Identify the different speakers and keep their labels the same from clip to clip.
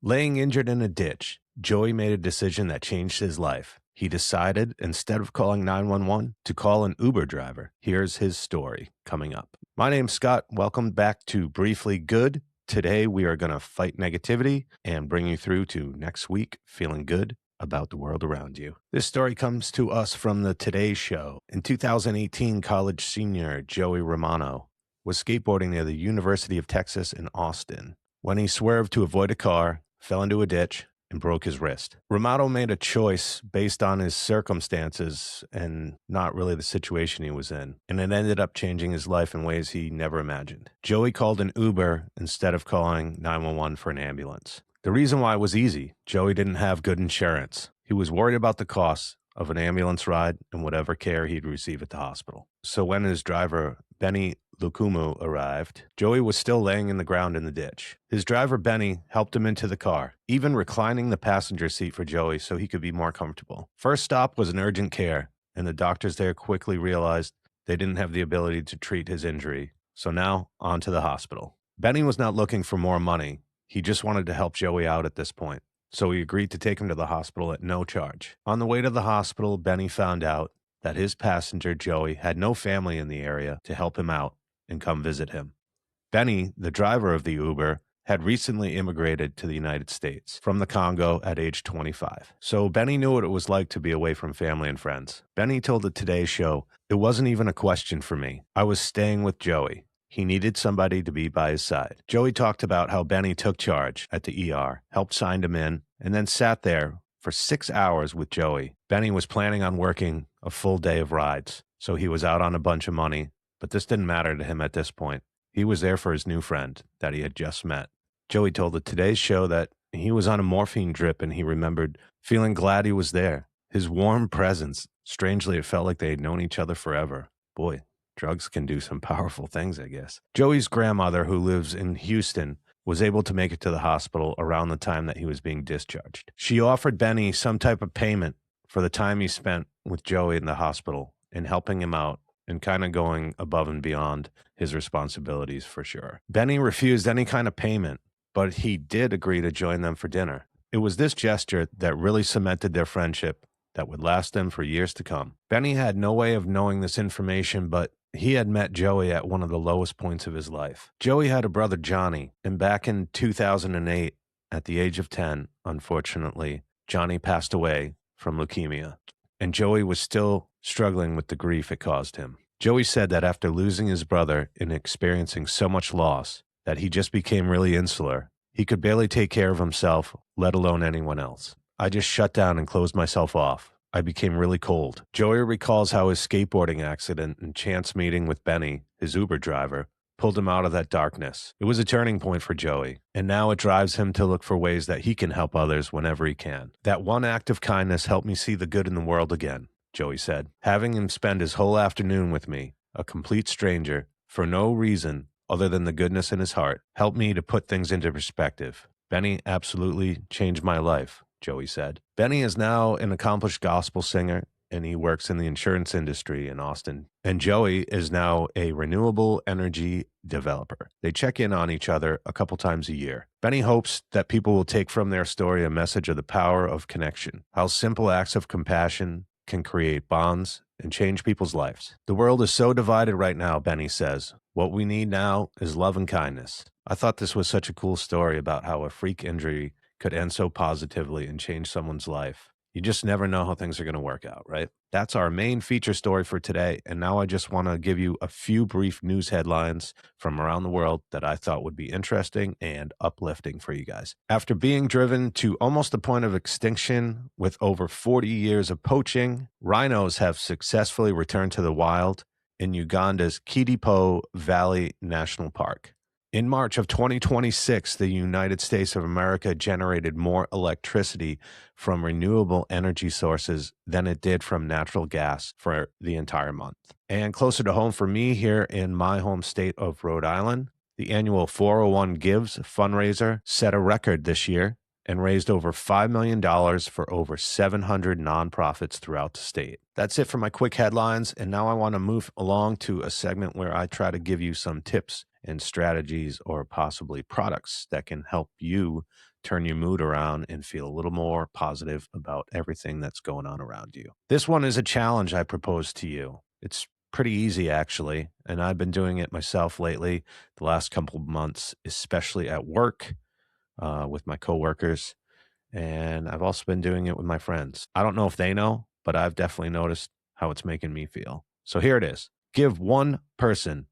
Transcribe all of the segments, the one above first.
Speaker 1: Laying injured in a ditch, Joey made a decision that changed his life. He decided, instead of calling 911, to call an Uber driver. Here's his story coming up. My name's Scott. Welcome back to Briefly Good. Today, we are going to fight negativity and bring you through to next week feeling good about the world around you. This story comes to us from the Today Show. In 2018, college senior Joey Romano was skateboarding near the University of Texas in Austin when he swerved to avoid a car, fell into a ditch, and broke his wrist. Romano made a choice based on his circumstances and not really the situation he was in, and it ended up changing his life in ways he never imagined. Joey called an Uber instead of calling 911 for an ambulance. The reason why was easy. Joey didn't have good insurance. He was worried about the costs of an ambulance ride and whatever care he'd receive at the hospital. So when his driver, Benny Luqumu, arrived, Joey was still laying in the ground in the ditch. His driver, Benny, helped him into the car, even reclining the passenger seat for Joey so he could be more comfortable. First stop was an urgent care, and the doctors there quickly realized they didn't have the ability to treat his injury. So now, on to the hospital. Benny was not looking for more money. He just wanted to help Joey out at this point. So he agreed to take him to the hospital at no charge. On the way to the hospital, Benny found out that his passenger, Joey, had no family in the area to help him out and come visit him. Benny, the driver of the Uber, had recently immigrated to the United States from the Congo at age 25. So Benny knew what it was like to be away from family and friends. Benny told the Today Show, "It wasn't even a question for me. I was staying with Joey. He needed somebody to be by his side." Joey talked about how Benny took charge at the ER, helped sign him in, and then sat there for 6 hours with Joey. Benny was planning on working a full day of rides, so he was out on a bunch of money, but this didn't matter to him at this point. He was there for his new friend that he had just met. Joey told the Today Show that he was on a morphine drip and he remembered feeling glad he was there. His warm presence, strangely, it felt like they had known each other forever. Boy, drugs can do some powerful things, I guess. Joey's grandmother, who lives in Houston, was able to make it to the hospital around the time that he was being discharged. She offered Benny some type of payment for the time he spent with Joey in the hospital and helping him out and kind of going above and beyond his responsibilities for sure. Benny refused any kind of payment, but he did agree to join them for dinner. It was this gesture that really cemented their friendship that would last them for years to come. Benny had no way of knowing this information, but he had met Joey at one of the lowest points of his life. Joey had a brother, Johnny, and back in 2008, at the age of 10, unfortunately, Johnny passed away from leukemia, and Joey was still struggling with the grief it caused him. Joey said that after losing his brother and experiencing so much loss, that he just became really insular. He could barely take care of himself, let alone anyone else. "I just shut down and closed myself off. I became really cold." Joey recalls how his skateboarding accident and chance meeting with Benny, his Uber driver, pulled him out of that darkness. It was a turning point for Joey, and now it drives him to look for ways that he can help others whenever he can. "That one act of kindness helped me see the good in the world again," Joey said. "Having him spend his whole afternoon with me, a complete stranger, for no reason other than the goodness in his heart, helped me to put things into perspective. Benny absolutely changed my life," Joey said. Benny is now an accomplished gospel singer, and he works in the insurance industry in Austin. And Joey is now a renewable energy developer. They check in on each other a couple times a year. Benny hopes that people will take from their story a message of the power of connection, how simple acts of compassion can create bonds and change people's lives. "The world is so divided right now," Benny says. "What we need now is love and kindness." I thought this was such a cool story about how a freak injury could end so positively and change someone's life. You just never know how things are going to work out, right? That's our main feature story for today. And now I just want to give you a few brief news headlines from around the world that I thought would be interesting and uplifting for you guys. After being driven to almost the point of extinction with over 40 years of poaching, rhinos have successfully returned to the wild in Uganda's Kidipo Valley National Park. In March of 2026, the United States of America generated more electricity from renewable energy sources than it did from natural gas for the entire month. And closer to home for me here in my home state of Rhode Island, the annual 401 Gives fundraiser set a record this year and raised over $5 million for over 700 nonprofits throughout the state. That's it for my quick headlines, and now I want to move along to a segment where I try to give you some tips and strategies or possibly products that can help you turn your mood around and feel a little more positive about everything that's going on around you. This one is a challenge I propose to you. It's pretty easy, actually, and I've been doing it myself lately, the last couple of months, especially at work with my coworkers. And I've also been doing it with my friends. I don't know if they know, but I've definitely noticed how it's making me feel. So here it is. Give one person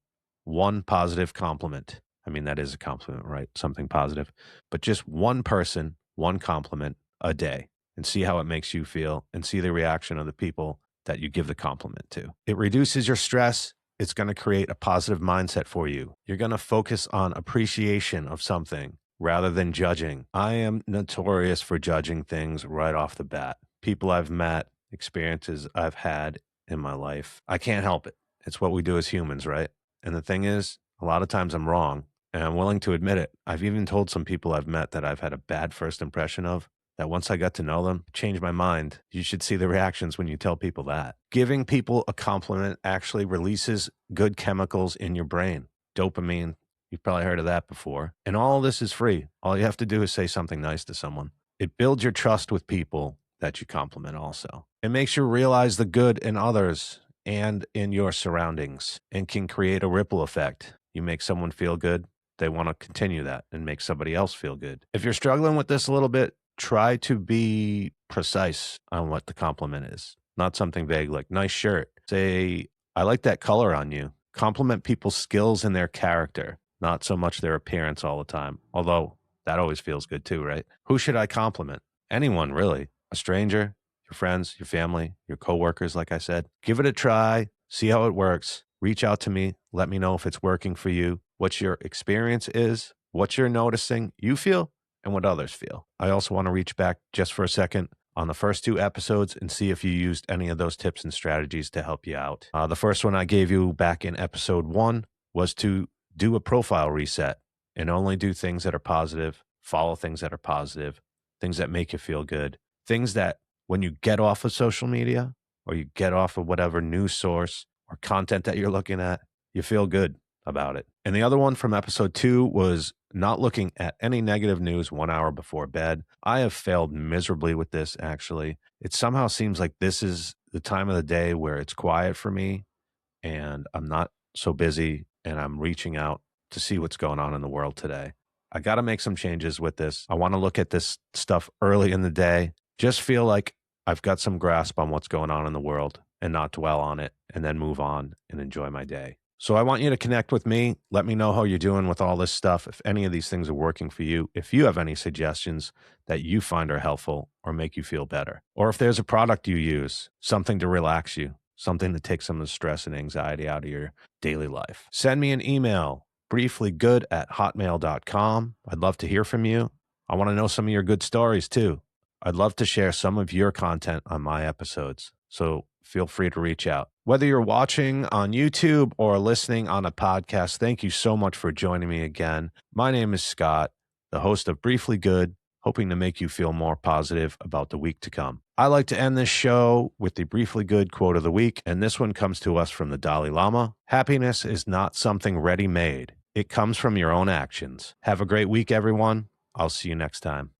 Speaker 1: one positive compliment. I mean, that is a compliment, right? Something positive. But just one person, one compliment a day, and see how it makes you feel and see the reaction of the people that you give the compliment to. It reduces your stress. It's going to create a positive mindset for you. You're going to focus on appreciation of something rather than judging. I am notorious for judging things right off the bat. People I've met, experiences I've had in my life. I can't help it. It's what we do as humans, right? And the thing is, a lot of times I'm wrong, and I'm willing to admit it. I've even told some people I've met that I've had a bad first impression of, that once I got to know them, changed my mind. You should see the reactions when you tell people that. Giving people a compliment actually releases good chemicals in your brain. Dopamine, you've probably heard of that before. And all of this is free. All you have to do is say something nice to someone. It builds your trust with people that you compliment also. It makes you realize the good in others and in your surroundings and can create a ripple effect. You make someone feel good, they want to continue that and make somebody else feel good. If you're struggling with this a little bit, try to be precise on what the compliment is. Not something vague like, nice shirt. Say, I like that color on you. Compliment people's skills and their character, not so much their appearance all the time. Although that always feels good too, right? Who should I compliment? Anyone, really. A stranger, your friends, your family, your coworkers, like I said. Give it a try, see how it works. Reach out to me. Let me know if it's working for you, what your experience is, what you're noticing you feel, and what others feel. I also want to reach back just for a second on the first 2 episodes and see if you used any of those tips and strategies to help you out. The first one I gave you back in episode 1 was to do a profile reset and only do things that are positive, follow things that are positive, things that make you feel good, things that when you get off of social media or you get off of whatever news source or content that you're looking at, you feel good about it. And the other one from episode 2 was not looking at any negative news 1 hour before bed. I have failed miserably with this, actually. It somehow seems like this is the time of the day where it's quiet for me and I'm not so busy and I'm reaching out to see what's going on in the world today. I got to make some changes with this. I want to look at this stuff early in the day, just feel like I've got some grasp on what's going on in the world and not dwell on it and then move on and enjoy my day. So I want you to connect with me. Let me know how you're doing with all this stuff. If any of these things are working for you, if you have any suggestions that you find are helpful or make you feel better, or if there's a product you use, something to relax you, something to take some of the stress and anxiety out of your daily life. Send me an email, brieflygood@hotmail.com. I'd love to hear from you. I want to know some of your good stories too. I'd love to share some of your content on my episodes. So feel free to reach out. Whether you're watching on YouTube or listening on a podcast, thank you so much for joining me again. My name is Scott, the host of Briefly Good, hoping to make you feel more positive about the week to come. I like to end this show with the Briefly Good quote of the week, and this one comes to us from the Dalai Lama. Happiness is not something ready-made. It comes from your own actions. Have a great week, everyone. I'll see you next time.